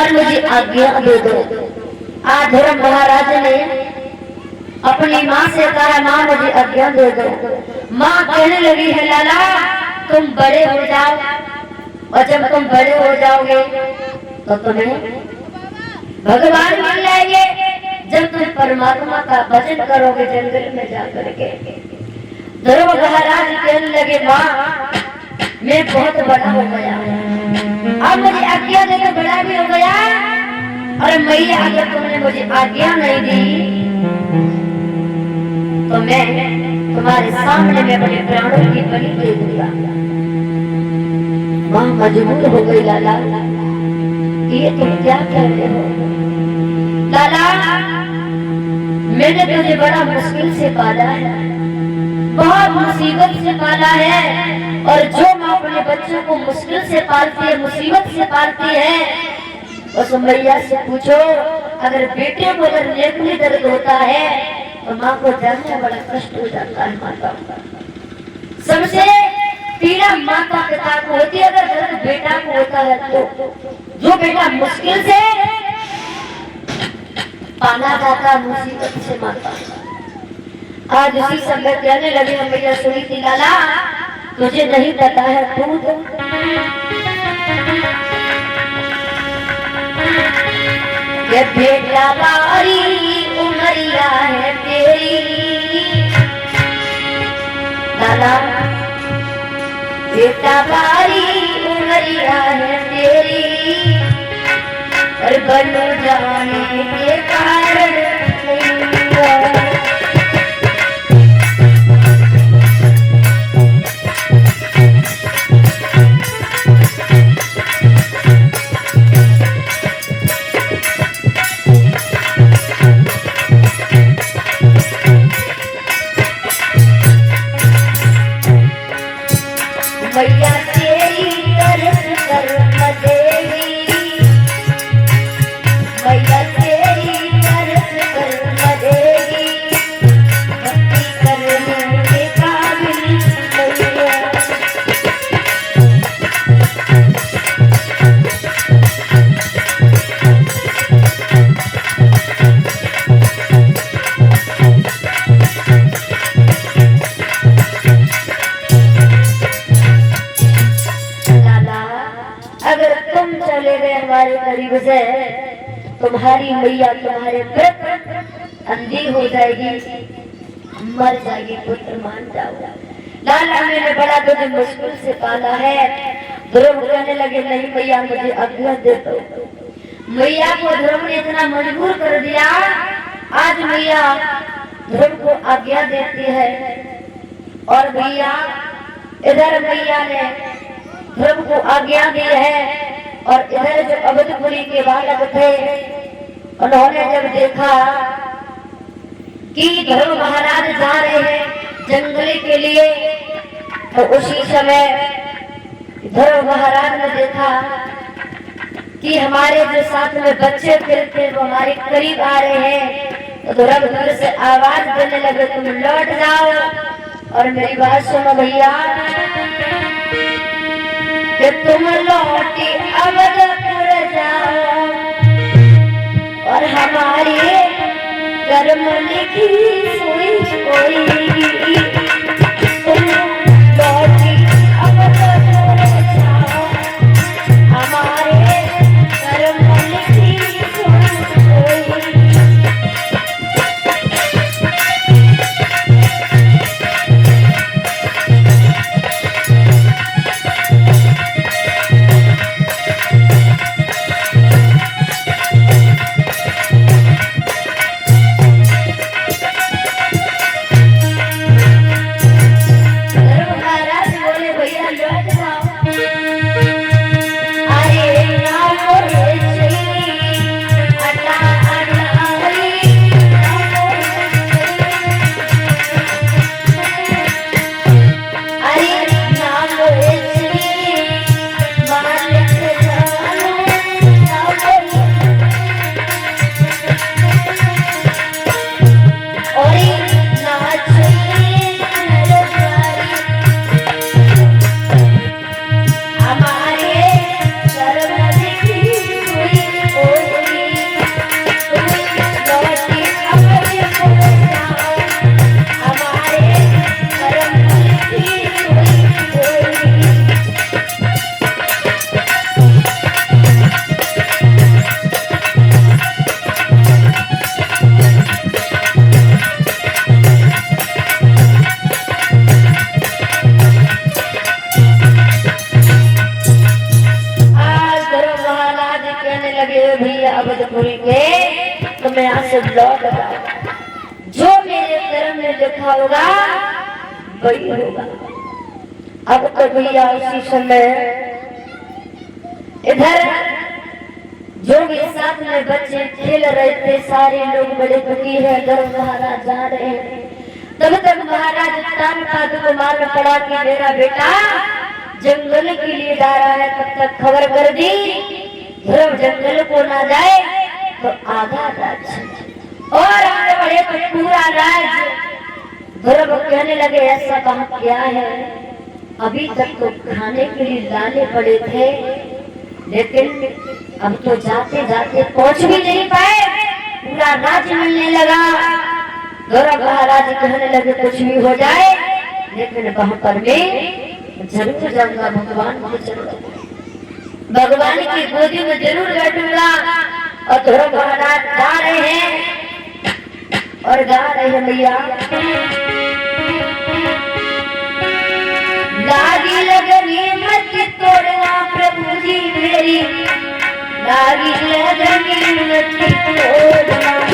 और मुझे आज्ञा दे दो। आज धर्म महाराज ने अपनी माँ से कहा, माँ मुझे आज्ञा दे दो। माँ कहने लगी है, लाला तुम बड़े हो जाओ, और जब तुम बड़े हो जाओगे तो तुम्हें भगवान मिल जाएंगे। जब तुम परमात्मा का भजन करोगे जंगल में जाकर के। ध्रुव महाराज कहने लगे, माँ मैं बहुत बड़ा हो गया, अब मुझे आज्ञा दे तो बड़ा भी हो गया, और मैया अगर तुमने मुझे आज्ञा नहीं दी तो मैं तुम्हारे सामने में अपने प्राणों की बलि दे दूंगा। माँ मजबूर हो गई, लाला ये तुम क्या कर रहे हो? लाला मैंने तुझे बड़ा मुश्किल से पाला है, बहुत मुसीबत से पाला है, और जो माँ अपने बच्चों को मुश्किल से पालती है, मुसीबत से पालती है, उस मैया से पूछो अगर बेटे को अगर नेक में दर्द होता है तो माँ को जानने बड़ा कष्ट हो जाता है। माता सबसे पीड़ा माता पिता को होती है, अगर दर्द बेटा को होता है तो जो बेटा मुश्किल से पाला जाता मुसीबत से माता। आज उसी समय कहने लगे, हम भैया सुनी थी, लाला तुझे नहीं पता है तू ये बेटा बारी उमरिया है तेरी। लाला बेटा बारी उमरिया है तेरी, और बन जाने के कारण मैया तेरी तरस कर देवी, मैया तेरी तरस कर देगी, भक्ति करने के काबिल मैया। अगर तुम चले गए हमारे करीब से, तुम्हारी मैया तुम्हारे व्रत अंधी हो जाएगी, मर जाएगी, पुत्र मान जाओ। लाला मैंने बड़ा तुझे मुश्किल से पाला है। ध्रुव कहने लगे, नहीं मैया मुझे आज्ञा दे दो। मैया को ध्रुव ने इतना मजबूर कर दिया, आज मैया ध्रुव को आज्ञा देती है। और भैया इधर मैया ने ध्रुव को आज्ञा दी है, और इधर जो अवधपुरी के बालक थे उन्होंने जब देखा कि ध्रुव महाराज जा रहे हैं जंगल के लिए, तो उसी समय ध्रुव महाराज ने देखा कि हमारे जो साथ में बच्चे फिरते वो हमारे करीब आ रहे हैं, तो ध्रुव घर से आवाज देने लगे, तुम लौट जाओ और मेरी बात सुनो भैया, कि तुम लौटी अवधपुर जाओ और हमारी कर्म लिखी सुई कोई। तुम लौटी अवधपुर जाओ, हमारे कर्म लिखी सुई कोई। लगे भैया अवधपुरी के तो मैं यहाँ से लौट जाऊंगा, जो मेरे कर्म में लिखा होगा वही होगा। अब तो भैया उसी समय इधर जो भी साथ में बच्चे खेल रहे थे, सारे लोग बड़े दुखी है, गर्व महाराज जा रहे हैं। तब तक महाराज तान का दुख मालूम पड़ा कि मेरा बेटा जंगल के लिए जा रहा है। तब तक खबर कर दी, ध्रुव जंगल को ना जाए तो आधा राज्य और आगे बढ़े तो पूरा राज्य। ध्रुव कहने लगे ऐसा बात क्या है, अभी तक तो खाने के लिए लाने पड़े थे, लेकिन अब तो जाते जाते पहुंच भी नहीं पाए, पूरा राज्य मिलने लगा। ध्रुव महाराज कहने लगे कुछ भी हो जाए लेकिन वहां पर मैं जरूर जाऊंगा, भगवान को जरूर, भगवान की गोदी में जरूर बैठूंगा। और ध्रुव महाराज गा रहे हैं और गा रहे हैं भैया, लागी लगनी मत तोड़ना प्रभु जी मेरी, लागी लगनी मत तोड़ना।